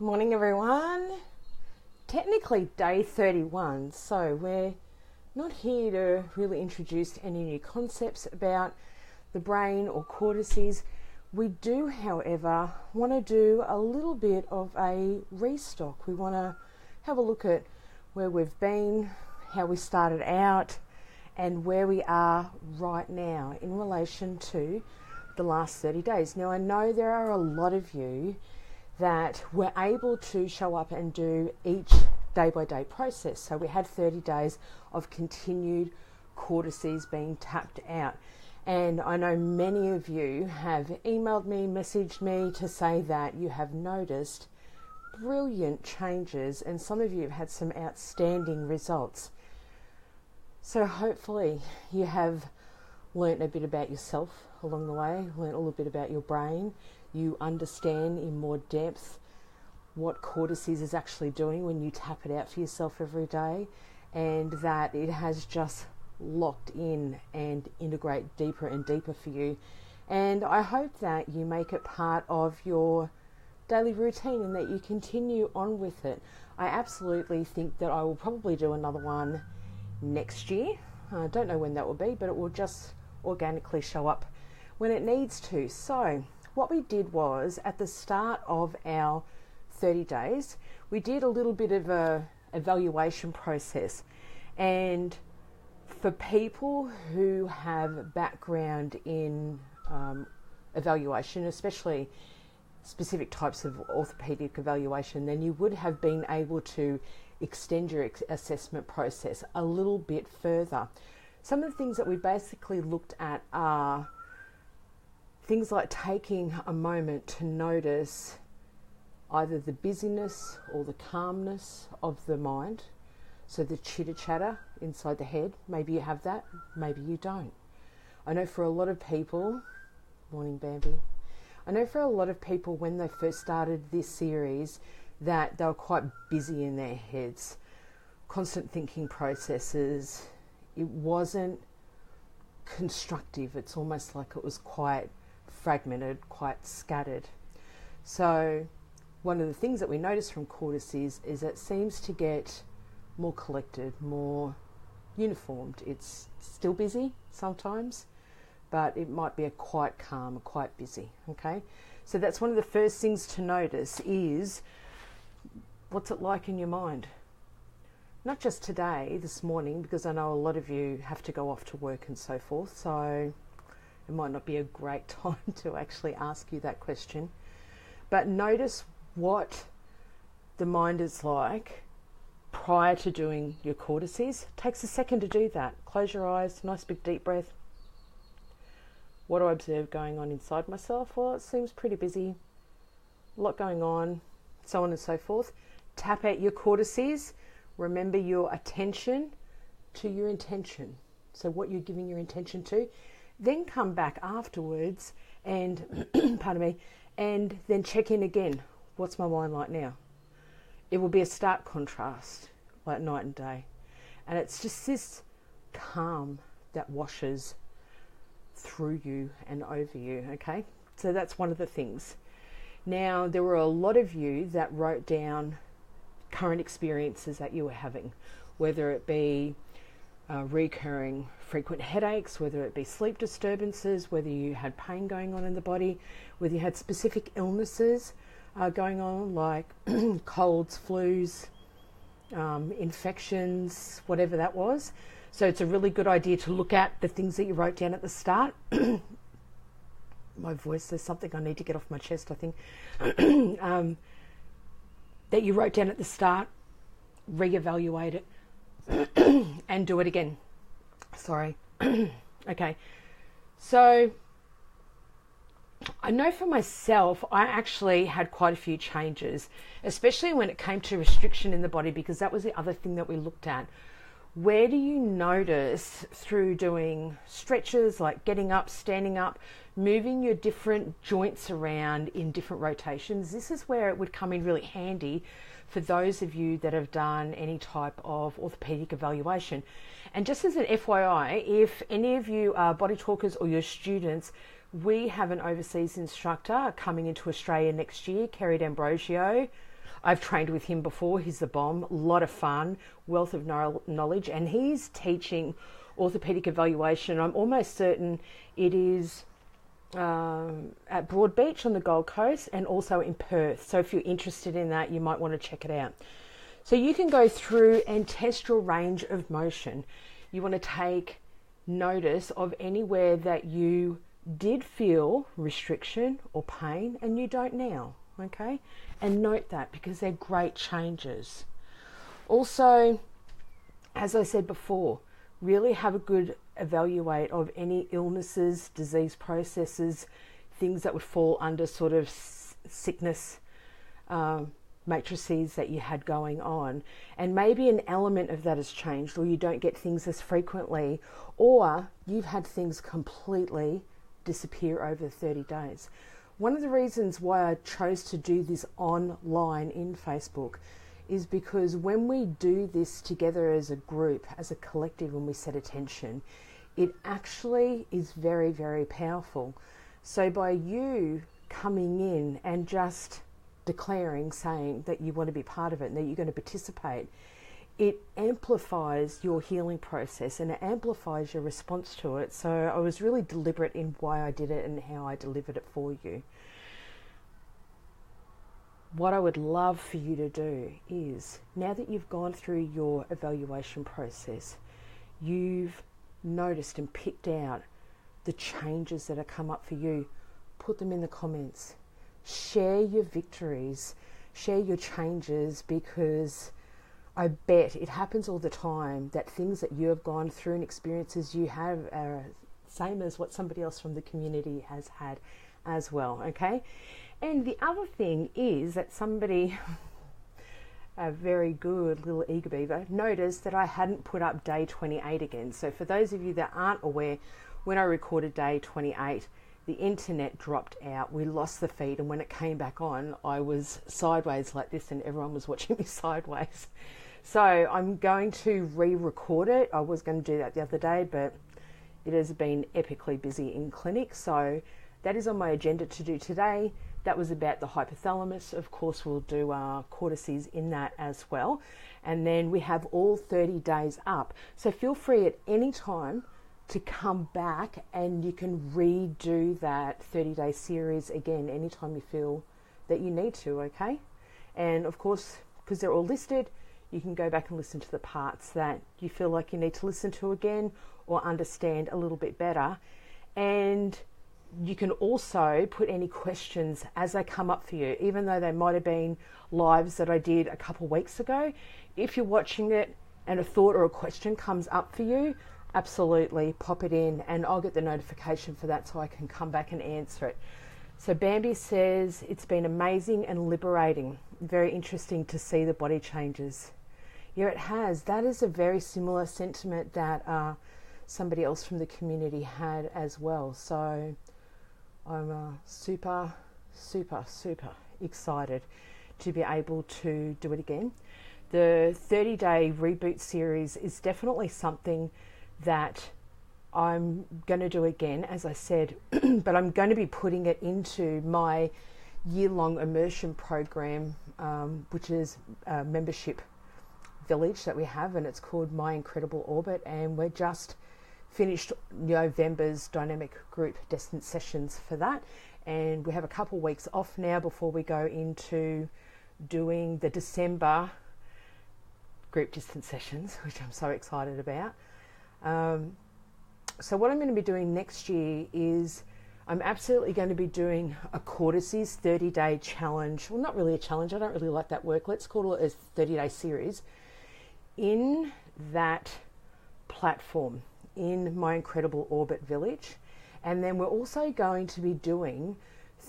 Morning everyone. Technically day 31, so we're not here to really introduce any new concepts about the brain or cortices. We do, however, want to do a little bit of a restock. We want to have a look at where we've been, how we started out, and where we are right now in relation to the last 30 days. Now, I know there are a lot of you that were able to show up and do each day-by-day process. So we had 30 days of continued cortices being tapped out. And I know many of you have emailed me, messaged me to say that you have noticed brilliant changes, and some of you have had some outstanding results. So hopefully you have learnt a bit about yourself along the way, learnt a little bit about your brain. You understand in more depth what cortices is actually doing when you tap it out for yourself every day, and that it has just locked in and integrate deeper and deeper for you. And I hope that you make it part of your daily routine and that you continue on with it. I absolutely think that I will probably do another one next year. I don't know when that will be, but it will just organically show up when it needs to. So what we did was, at the start of our 30 days, we did a little bit of a evaluation process. And for people who have background in evaluation, especially specific types of orthopedic evaluation, then you would have been able to extend your assessment process a little bit further. Some of the things that we basically looked at are things like taking a moment to notice either the busyness or the calmness of the mind. So the chitter chatter inside the head, maybe you have that, maybe you don't. I know for a lot of people, morning Bambi, I know for a lot of people when they first started this series that they were quite busy in their heads, constant thinking processes. It wasn't constructive. It's almost like it was quite fragmented, quite scattered. So one of the things that we notice from cortices is it seems to get more collected, more uniformed. It's still busy sometimes, but it might be a quite calm, quite busy, okay? So that's one of the first things to notice is, what's it like in your mind? Not just today, this morning, because I know a lot of you have to go off to work and so forth, so it might not be a great time to actually ask you that question. But notice what the mind is like prior to doing your cortices. It takes a second to do that. Close your eyes, nice big deep breath. What do I observe going on inside myself? Well, it seems pretty busy, a lot going on, so on and so forth. Tap out your cortices. Remember your attention to your intention. So what you're giving your intention to. Then come back afterwards and, pardon me, and then check in again. What's my mind like now? It will be a stark contrast, like night and day. And it's just this calm that washes through you and over you, okay? So that's one of the things. Now, there were a lot of you that wrote down current experiences that you were having, whether it be recurring frequent headaches, whether it be sleep disturbances, whether you had pain going on in the body, whether you had specific illnesses going on like colds, flus, infections, whatever that was. So it's a really good idea to look at the things that you wrote down at the start. My voice, there's something I need to get off my chest, I think. That you wrote down at the start, reevaluate it, and do it again. Sorry. Okay. So I know for myself, I actually had quite a few changes, especially when it came to restriction in the body, because that was the other thing that we looked at. Where do you notice through doing stretches, like getting up, standing up, moving your different joints around in different rotations? This is where it would come in really handy for those of you that have done any type of orthopedic evaluation. And just as an FYI, if any of you are body talkers or your students, we have an overseas instructor coming into Australia next year, Kerry D'Ambrosio. I've trained with him before. He's the bomb. A lot of fun, wealth of knowledge, and he's teaching orthopedic evaluation. I'm almost certain it is at Broadbeach on the Gold Coast and also in Perth. So if you're interested in that, you might want to check it out. So you can go through and test your range of motion. You want to take notice of anywhere that you did feel restriction or pain and you don't now, okay? And note that, because they're great changes. Also, as I said before, really have a good evaluate of any illnesses, disease processes, things that would fall under sort of sickness matrices that you had going on, and maybe an element of that has changed, or you don't get things as frequently, or you've had things completely disappear over 30 days. One of the reasons why I chose to do this online in Facebook is because when we do this together as a group, as a collective, when we set attention, it actually is very, very powerful. So by you coming in and just declaring, saying that you want to be part of it and that you're going to participate, it amplifies your healing process and it amplifies your response to it. So I was really deliberate in why I did it and how I delivered it for you. What I would love for you to do is, now that you've gone through your evaluation process, you've noticed and picked out the changes that have come up for you, put them in the comments. Share your victories, share your changes, because I bet it happens all the time that things that you have gone through and experiences you have are same as what somebody else from the community has had as well, okay? And the other thing is that somebody, a very good little eager beaver, noticed that I hadn't put up day 28 again. So for those of you that aren't aware, when I recorded day 28, the internet dropped out. We lost the feed, and when it came back on, I was sideways like this and everyone was watching me sideways. So I'm going to re-record it. I was going to do that the other day, but it has been epically busy in clinic. So that is on my agenda to do today. That was about the hypothalamus. Of course, we'll do cortices in that as well. And then we have all 30 days up. So feel free at any time to come back and you can redo that 30-day series again anytime you feel that you need to, okay? And of course, because they're all listed, you can go back and listen to the parts that you feel like you need to listen to again or understand a little bit better. And you can also put any questions as they come up for you, even though they might have been lives that I did a couple of weeks ago. If you're watching it and a thought or a question comes up for you, absolutely pop it in and I'll get the notification for that so I can come back and answer it. So Bambi says, it's been amazing and liberating. Very interesting to see the body changes. Yeah, it has. That is a very similar sentiment that somebody else from the community had as well. So I'm super, super, super excited to be able to do it again. The 30-day reboot series is definitely something that I'm going to do again, as I said, but I'm going to be putting it into my year-long immersion program, which is a membership village that we have, and it's called My Incredible Orbit, and we're just finished November's dynamic group distance sessions for that, and we have a couple weeks off now before we go into doing the December group distance sessions, which I'm so excited about. So what I'm going to be doing next year is I'm absolutely going to be doing a cortices 30-day challenge. Well, not really a challenge. I don't really like that word. Let's call it a 30-day series in that platform, in My Incredible Orbit Village. And then we're also going to be doing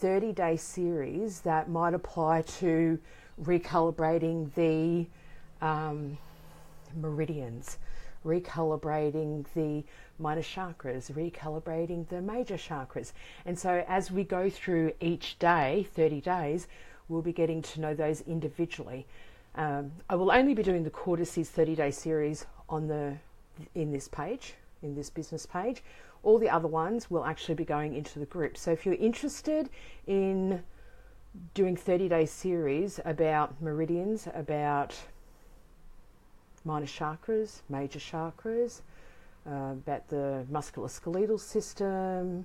30-day series that might apply to recalibrating the meridians, recalibrating the minor chakras, recalibrating the major chakras. And so as we go through each day, 30 days, we'll be getting to know those individually. I will only be doing the cortices 30-day series in this page, in this business page. All the other ones will actually be going into the group. So if you're interested in doing 30-day series about meridians, about minor chakras, major chakras, about the musculoskeletal system.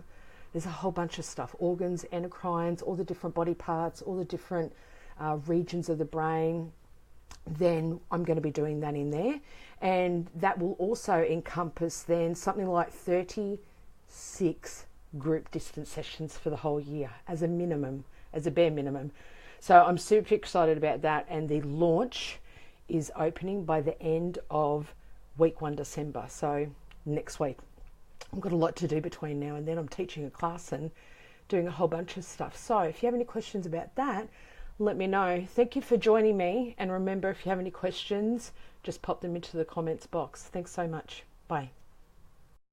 There's a whole bunch of stuff, organs, endocrines, all the different body parts, all the different regions of the brain. Then I'm going to be doing that in there, and that will also encompass then something like 36 group distance sessions for the whole year as a minimum, as a bare minimum. So I'm super excited about that, and the launch is opening by the end of week 1 December, so next week. I've got a lot to do between now and then. I'm teaching a class and doing a whole bunch of stuff. So if you have any questions about that, let me know. Thank you for joining me. And remember, if you have any questions, just pop them into the comments box. Thanks so much. Bye.